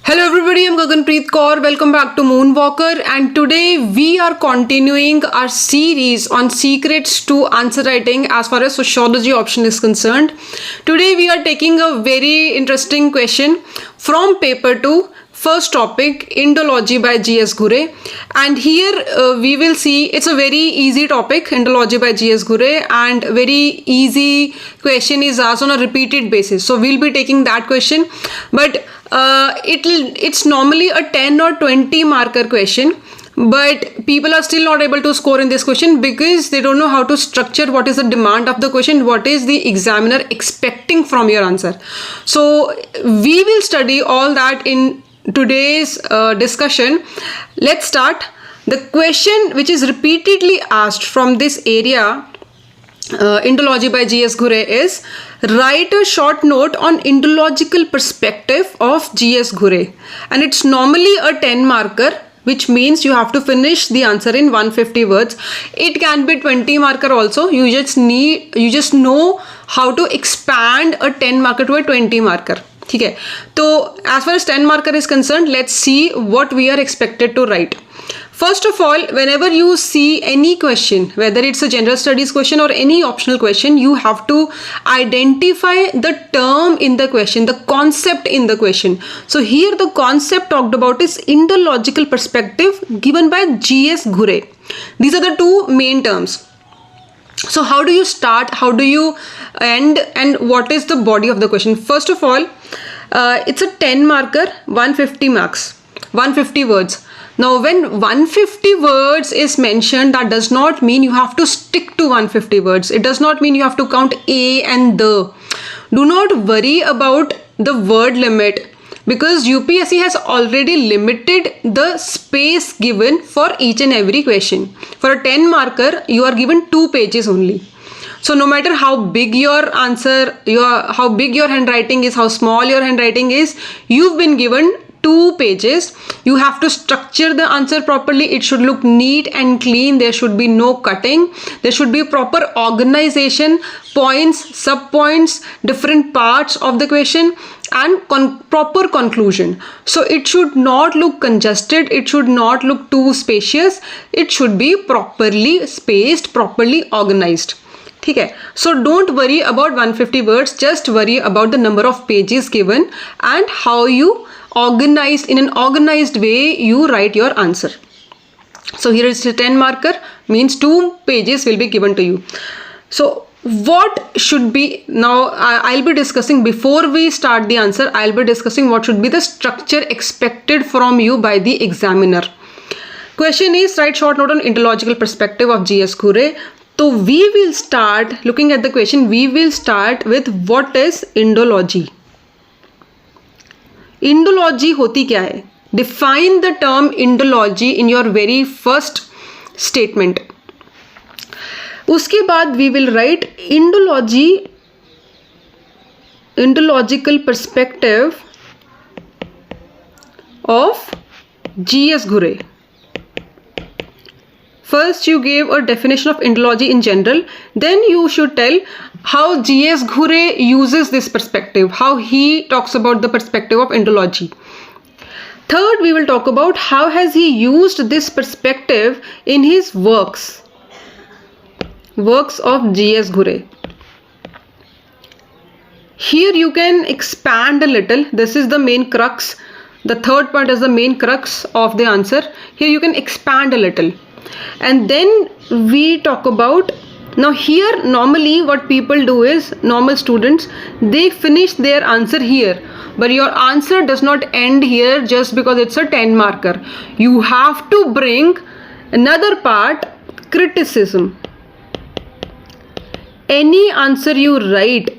Hello everybody, I'm Gaganpreet Kaur. Welcome back to Moonwalker, and today we are continuing our series on secrets to answer writing as far as sociology option is concerned. Today we are taking a very interesting question from paper 2. First topic, Indology by G.S. Ghurye, and here we will see it's a very easy topic, Indology by G.S. Ghurye, and very easy question is asked on a repeated basis. So we'll be taking that question, but it's normally a 10 or 20 marker question, but people are still not able to score in this question because they don't know how to structure what is the demand of the question, what is the examiner expecting from your answer. So we will study all that in today's discussion. Let's start. The question which is repeatedly asked from this area, Indology by G.S. Ghurye, is write a short note on Indological perspective of G.S. Ghurye, and it's normally a 10 marker, which means you have to finish the answer in 150 words. It can be 20 marker also. You just know how to expand a 10 marker to a 20 marker. ठीक है, तो as far as 10 marker is concerned, let's see what we are expected to write. First of all, whenever you see any question, whether it's a general studies question or any optional question, you have to identify the term in the question, the concept in the question. So here the concept talked about is Indological perspective given by G.S. Ghurye. These are the two main terms. So how do you start, how do you end, and what is the body of the question? First of all, it's a 10 marker, 150 marks, 150 words. Now when 150 words is mentioned, that does not mean you have to stick to 150 words. It does not mean you have to count a and the. Do not worry about the word limit, because UPSC has already limited the space given for each and every question. For a 10 marker, you are given 2 pages only. So no matter how big your answer, how big your handwriting is, how small your handwriting is, you've been given 2 pages. You have to structure the answer properly. It should look neat and clean. There should be no cutting. There should be proper organization, points, sub-points, different parts of the question, and proper conclusion. So it should not look congested. It should not look too spacious. It should be properly spaced, properly organized. ठीक है, so don't worry about 150 words, just worry about the number of pages given and how you in an organized way you write your answer. So here is the 10 marker, means 2 pages will be given to you. So what should be, now I'll be discussing, before we start the answer, I'll be discussing what should be the structure expected from you by the examiner. Question is, write short note on Indological perspective of G.S. Ghurye. So we will start looking at the question. We will start with what is Indology. Indology होती क्या है? Define the term Indology in your very first statement. उसके बाद we will write Indological perspective of G.S. Ghurye. First you gave a definition of Indology in general, then you should tell how G.S. Ghurye uses this perspective, how he talks about the perspective of Indology. Third, we will talk about how has he used this perspective in his works of G.S. Ghurye. Here you can expand a little. This is the main crux. The third point is the main crux of the answer. Here you can expand a little. And then we talk about, now here normally what people do is, normal students, they finish their answer here, but your answer does not end here just because it's a 10 marker. You have to bring another part, criticism. Any answer you write,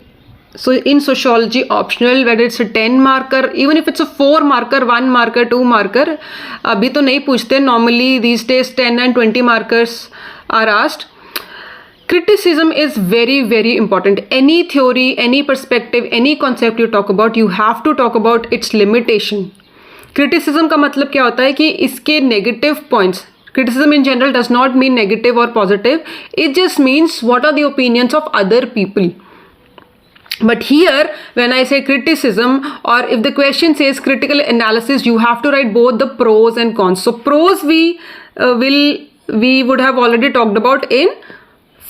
so in sociology optional, whether it's a 10 marker, even if it's a 4 marker, 1 marker, 2 marker, अभी तो नहीं पूछते, normally these days 10 and 20 markers are asked. Criticism is very, very important. Any theory, any perspective, any concept you talk about, you have to talk about its limitation. Criticism का मतलब क्या होता है कि इसके negative points. Criticism in general does not mean negative or positive. It just means what are the opinions of other people. But here, when I say criticism, or if the question says critical analysis, you have to write both the pros and cons. So pros we would have already talked about in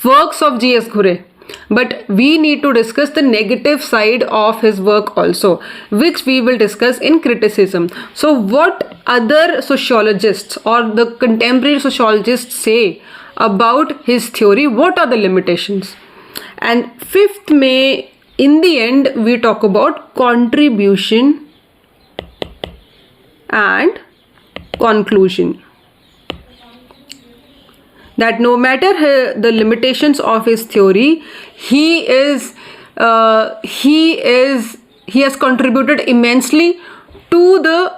works of G.S. Ghurye. But we need to discuss the negative side of his work also, which we will discuss in criticism. So what other sociologists or the contemporary sociologists say about his theory? What are the limitations? And fifth May, in the end, we talk about contribution and conclusion. That no matter the limitations of his theory, he has contributed immensely to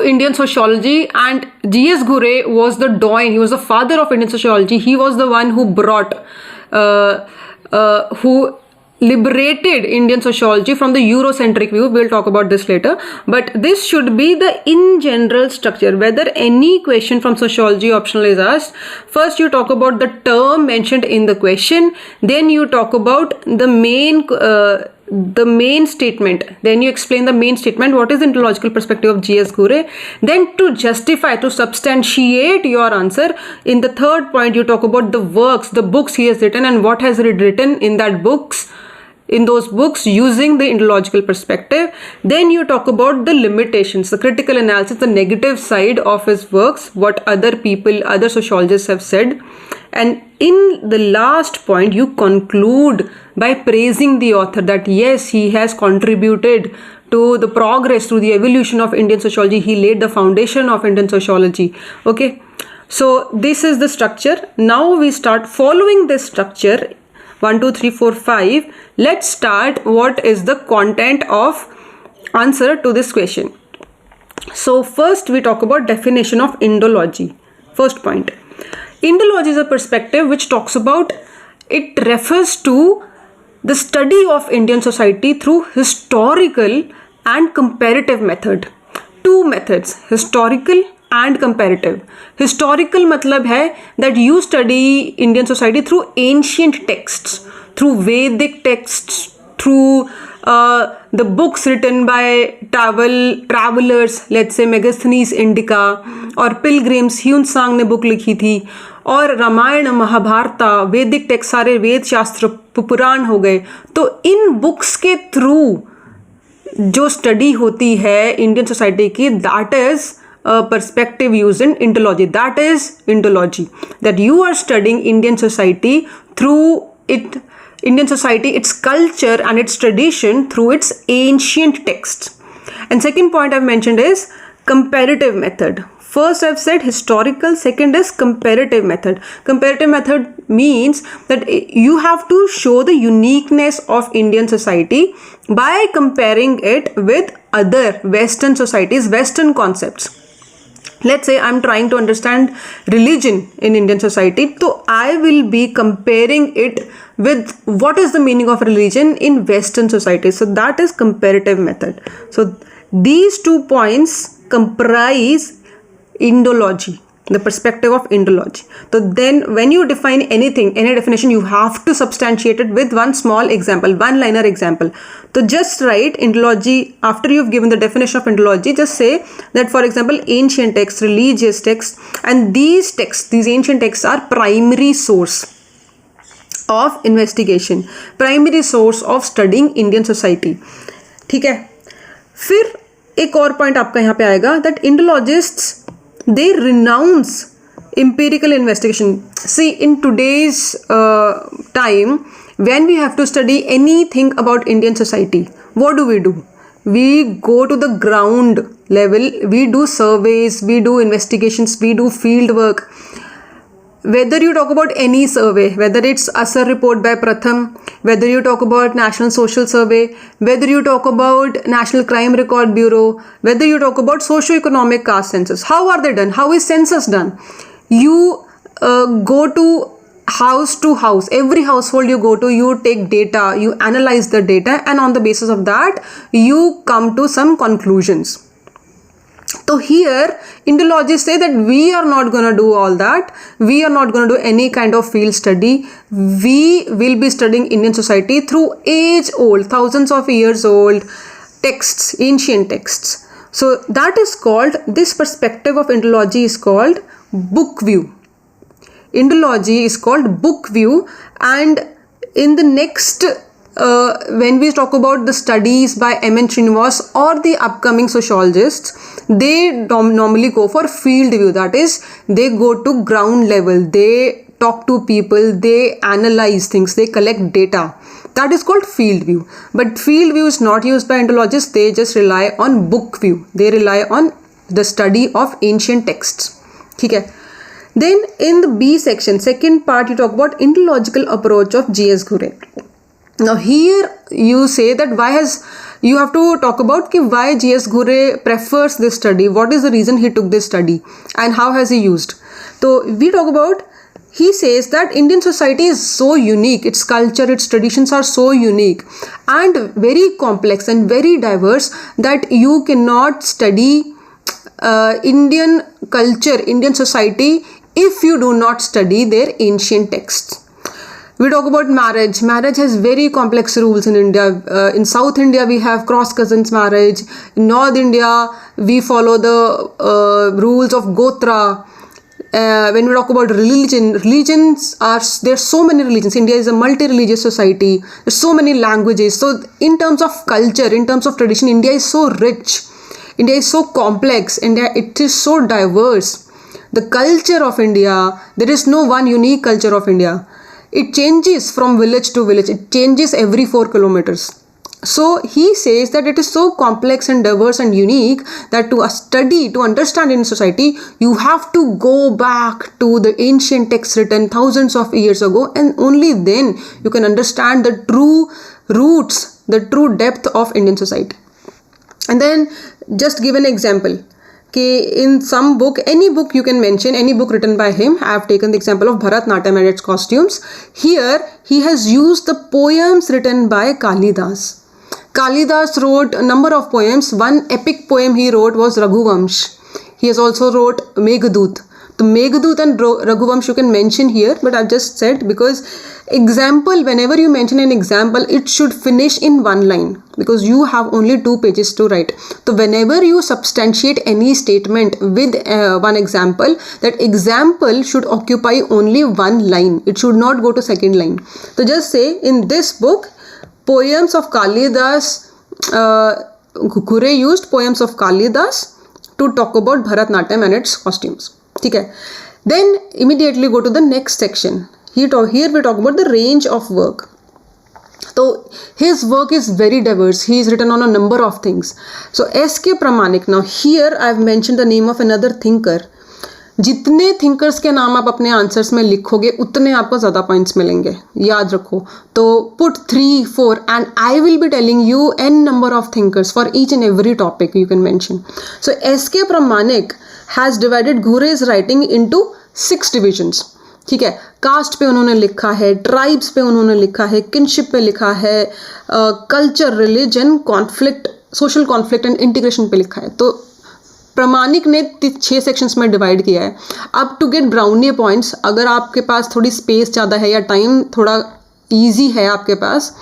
Indian sociology, and G.S. Ghurye was the doyen. He was the father of Indian sociology. He was the one who brought who liberated Indian sociology from the Eurocentric view. We'll talk about this later. But this should be the in general structure. Whether any question from sociology optional is asked, first you talk about the term mentioned in the question, then you talk about the main statement, then you explain the main statement, what is the ontological perspective of G.S. Ghurye. Then to justify, to substantiate your answer, in the third point you talk about the works, the books he has written and what has he written in those books using the ontological perspective. Then you talk about the limitations, the critical analysis, the negative side of his works, what other sociologists have said. And in the last point, you conclude by praising the author, that yes, he has contributed to the progress, to the evolution of Indian sociology. He laid the foundation of Indian sociology. Okay, so this is the structure. Now we start following this structure. 1, 2, 3, 4, 5. Let's start. What is the content of answer to this question? So first we talk about definition of Indology. First point. Indology is a perspective which talks about, it refers to the study of Indian society through historical and comparative method. Two methods, historical and comparative. Historical matlab hai that you study Indian society through ancient texts, through Vedic texts, through the books written by travelers, let's say Megasthenes Indica or Pilgrims, Hyun Sang ने book लिखी थी, और रामायण महाभारता वैदिक text, सारे वेद शास्त्र पुराण हो गए. तो इन बुक्स के थ्रू जो स्टडी होती है इंडियन सोसाइटी की, that is perspective used in Indology. That is Indology, that you are studying Indian society through Indian society, its culture and its tradition through its ancient texts. And second point I've mentioned is comparative method. First I've said historical, second is comparative method. Comparative method means that you have to show the uniqueness of Indian society by comparing it with other Western societies, Western concepts. Let's say I'm trying to understand religion in Indian society, so I will be comparing it with what is the meaning of religion in Western society. So that is comparative method. So these 2 points comprise Indology, the perspective of Indology. So then when you define anything, any definition, you have to substantiate it with one small example, one-liner example. So just write Indology, after you've given the definition of Indology, just say that, for example, ancient texts, religious texts, and these texts, these ancient texts are primary source of investigation, primary source of studying Indian society. ठीक है. फिर एक और point आपका यहाँ पे आएगा, that Indologists, they renounce empirical investigation. See, in today's time, when we have to study anything about Indian society, what do? We go to the ground level, we do surveys, we do investigations, we do field work. Whether you talk about any survey, whether it's Asar report by Pratham, whether you talk about National Social Survey, whether you talk about National Crime Record Bureau, whether you talk about socio-economic caste census, how are they done? How is census done? You go to house, every household you go to, you take data, you analyze the data, and on the basis of that, you come to some conclusions. So here Indologists say that we are not going to do all that. We are not going to do any kind of field study. We will be studying Indian society through age old, thousands of years old texts, ancient texts. So that is called, this perspective of Indology is called book view. Indology is called book view, and in the next when we talk about the studies by M.N. Srinivas or the upcoming sociologists, they normally go for field view. That is, they go to ground level, they talk to people, they analyze things, they collect data. That is called field view. But field view is not used by Indologists. They just rely on book view. They rely on the study of ancient texts. Okay. Then in the B section, second part, you talk about Indological approach of G.S. Ghurye. Now here you say that you have to talk about why G.S. Ghurye prefers this study, what is the reason he took this study, and how has he used. So we talk about, he says that Indian society is so unique, its culture, its traditions are so unique and very complex and very diverse that you cannot study Indian culture, Indian society, if you do not study their ancient texts. We talk about marriage. Marriage has very complex rules in India. In South India, we have cross cousins marriage. In North India, we follow the rules of Gotra. When we talk about religions there are so many religions. India is a multi-religious society. There's so many languages. So in terms of culture, in terms of tradition, India is so rich. India is so complex. India, it is so diverse. The culture of India, there is no one unique culture of India. It changes from village to village. It changes every 4 kilometers. So he says that it is so complex and diverse and unique that to study, to understand in society, you have to go back to the ancient texts written thousands of years ago, and only then you can understand the true roots, the true depth of Indian society. And then just give an example. In some book, any book you can mention, any book written by him. I have taken the example of Bharatnatyam and its costumes. Here he has used the poems written by Kalidas. Kalidas wrote a number of poems. One epic poem he wrote was Raghuvamsh. He has also wrote Meghdut. The Meghdut and Raghuvamsh you can mention here, but I've just said because example, whenever you mention an example, it should finish in one line because you have only 2 pages to write. So whenever you substantiate any statement with one example, that example should occupy only one line. It should not go to second line. So just say in this book, poems of Kalidas, Ghurye used poems of Kalidas to talk about Bharatnatyam and its costumes. Okay. Then immediately go to the next section. Here we talk about the range of work. So his work is very diverse. He is written on a number of things. So S.K. Pramanik. Now here I have mentioned the name of another thinker. जितने thinkers के नाम आप अपने answers में लिखोगे उतने आपको ज़्यादा पॉइंट्स मिलेंगे, याद रखो. तो put 3, 4 and I will be telling you an number of thinkers for each and every topic you can mention. So S.K. Pramanik has divided Ghure's writing into 6 divisions. ठीक है, कास्ट पे उन्होंने लिखा है, ट्राइब्स पे उन्होंने लिखा है, किनशिप पे लिखा है, culture, religion, conflict, social conflict and integration पे लिखा है. तो प्रमाणिक ने 6 सेक्शंस में डिवाइड किया है. अब टू गेट ब्राउनी पॉइंट्स, अगर आपके पास थोड़ी स्पेस ज़्यादा है या टाइम थोड़ा ईजी है आपके पास,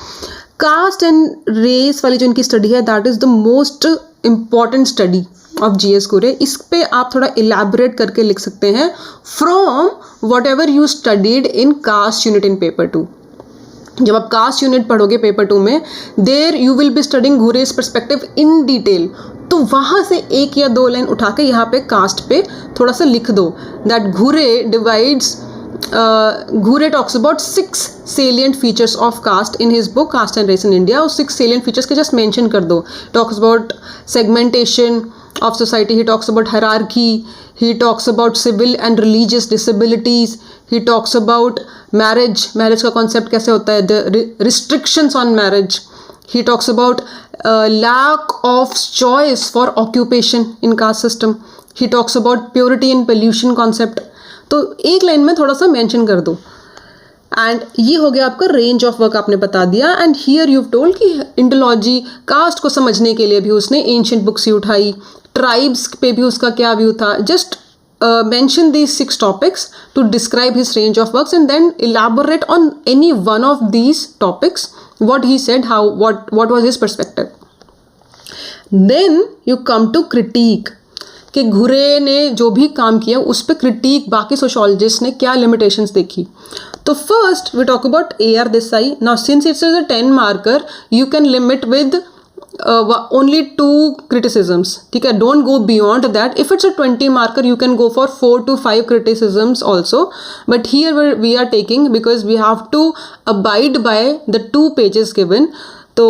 कास्ट एंड रेस वाली जो इनकी स्टडी है that is the most important study of G.S. Ghurye. इस पे आप थोड़ा इलेबोरेट करके लिख सकते हैं from whatever you studied in caste unit in paper 2. जब आप कास्ट यूनिट पढ़ोगे पेपर 2 में, there you will be studying Ghure's perspective in detail. तो वहाँ से 1 या 2 लाइन उठा के यहाँ पे कास्ट पे थोड़ा सा लिख दो that Ghurye talks about 6 salient features of caste in his book Caste and Race in India. और 6 salient features के just mention कर दो. Talks about segmentation of society, he talks about hierarchy, he talks about civil and religious disabilities, he talks about marriage का concept कैसे होता है, the restrictions on marriage, he talks about lack of choice for occupation in caste system, he talks about purity and pollution concept. तो एक line में थोड़ा सा mention कर दो एंड ये हो गया आपका रेंज ऑफ वर्क, आपने बता दिया. एंड हियर यू टोल्ड कि इंडोलॉजी कास्ट को समझने के लिए भी उसने एंशिएंट बुक्स ही उठाई, ट्राइब्स पे भी उसका क्या व्यू था. Just mention these 6 topics to describe his range of works and then elaborate on any one of these topics, what he said, how, what was his perspective. Then you come to critique कि घुरे ने जो भी काम किया उस पर critic बाकी सोशोलॉजिस्ट ने क्या लिमिटेशंस देखी. तो first we talk about AR Desai. Now since it's a 10 marker you can limit with only 2 criticisms. ठीक है, don't go beyond that. If it's a 20 marker you can go for 4 to 5 criticisms also, but here we are taking because we have to abide by the 2 pages given. तो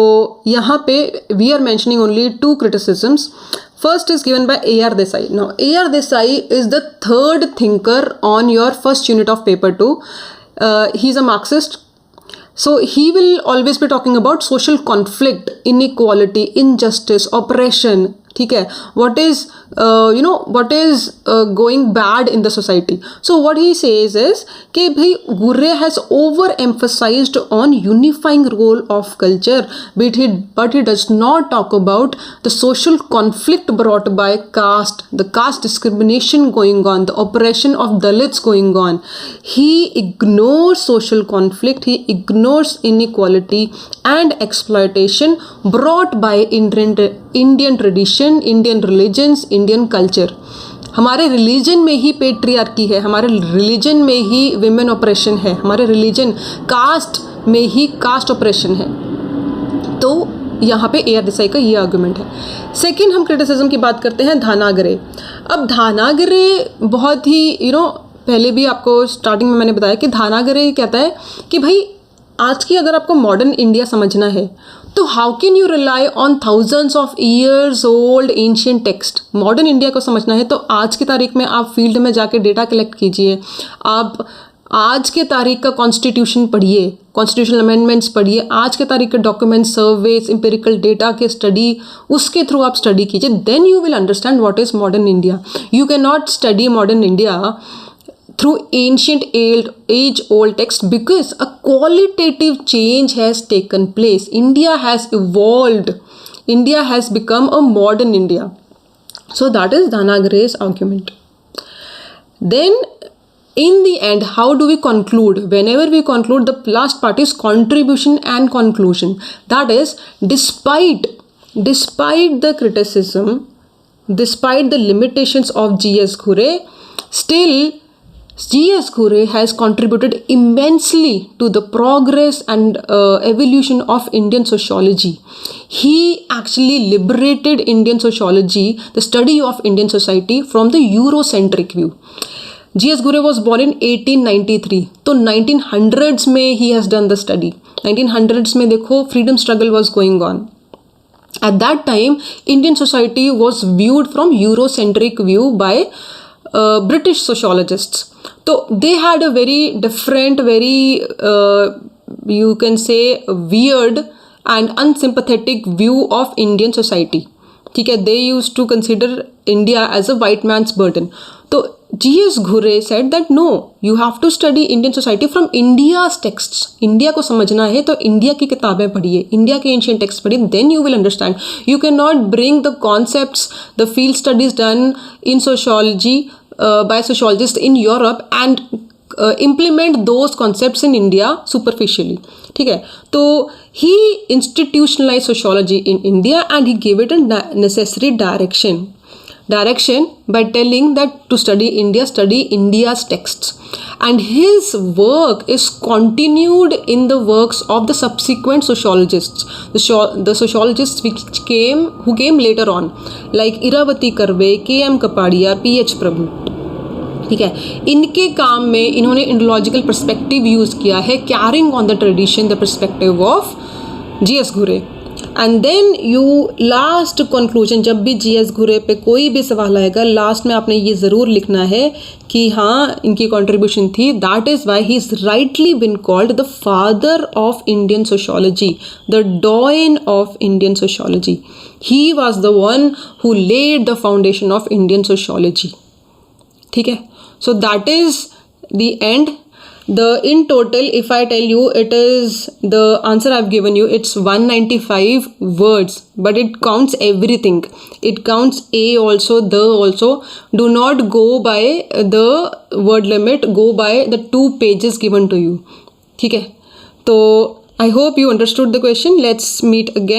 यहाँ पे we are mentioning only 2 criticisms. First is given by AR Desai. Now AR Desai is the third thinker on your first unit of paper 2. He's a Marxist. So he will always be talking about social conflict, inequality, injustice, oppression. ठीक है, what is what is going bad in the society. So what he says is कि भाई Ghurre has overemphasized on unifying role of culture, but he does not talk about the social conflict brought by caste, the caste discrimination going on, the oppression of Dalits going on. He ignores social conflict, he ignores inequality and exploitation brought by Indian tradition, Indian religions, Indian culture. हमारे religion में ही patriarchy है, हमारे religion में ही women operation है, हमारे religion caste में ही cast operation है. तो यहाँ पे AR देसाई का ये आर्गुमेंट है. सेकंड हम क्रिटिसिज्म की बात करते हैं धानागरे. अब धानागरे बहुत ही पहले भी आपको स्टार्टिंग में मैंने बताया कि धानागरे कहता है कि भाई आज की अगर आपको मॉडर्न इंडिया समझना है तो how can you rely on thousands of years old ancient text. Modern India को समझना है तो आज की तारीख में आप फील्ड में जाके डेटा कलेक्ट कीजिए, आप आज के तारीख का कॉन्स्टिट्यूशन पढ़िए, कॉन्स्टिट्यूशनल अमेंडमेंट्स पढ़िए, आज के तारीख के डॉक्यूमेंट्स, सर्वेस, एम्पिरिकल डेटा के स्टडी, उसके थ्रू आप स्टडी कीजिए. Then you will understand what is modern India. You can not study modern India through ancient age-old text because a qualitative change has taken place. India has evolved. India has become a modern India. So that is Dhanagare's argument. Then in the end, how do we conclude? Whenever we conclude, the last part is contribution and conclusion. That is, despite the criticism, despite the limitations of G.S. Ghurre, still G.S. Ghurre has contributed immensely to the progress and evolution of Indian sociology. He actually liberated Indian sociology, the study of Indian society, from the Eurocentric view. G.S. Ghurre was born in 1893. तो 1900s में he has done the study. 1900s में देखो freedom struggle was going on. At that time, Indian society was viewed from Eurocentric view by British sociologists. So they had a very different, very you can say weird and unsympathetic view of Indian society. ठीक है, they used to consider India as a white man's burden. तो G.S. Ghurre said that no, you have to study Indian society from India's texts. India को समझना है तो India की किताबें पढ़िए, इंडिया के ancient texts पढ़िए, then you will understand. You cannot bring the concepts, the field studies done in sociology by sociologists in Europe and implement those concepts in India superficially. ठीक है, तो he institutionalized sociology in India and he gave it a necessary direction by telling that to study India's texts. And his work is continued in the works of the subsequent sociologists, the sociologists who came later on, like Iravati Karve, K.M. Kapadia, P.H. Prabhu. ठीक है, इनके काम में इन्होंने Indological perspective use किया है, carrying on the tradition, the perspective of G.S. Ghurre. And then you last conclusion, जब भी G.S. Ghurre पे कोई भी सवाल आएगा लास्ट में आपने ये ज़रूर लिखना है कि हाँ इनकी कंट्रीब्यूशन थी. That is why he is rightly been called the father of Indian sociology, the doyen of Indian sociology. He was the one who laid the foundation of Indian sociology. ठीक है, so that is the end. In total, if I tell you, it is the answer I've given you, it's 195 words, but it counts everything. It counts a also, the also. Do not go by the word limit, go by the 2 pages given to you. ठीक है, तो I hope you understood the question. Let's meet again.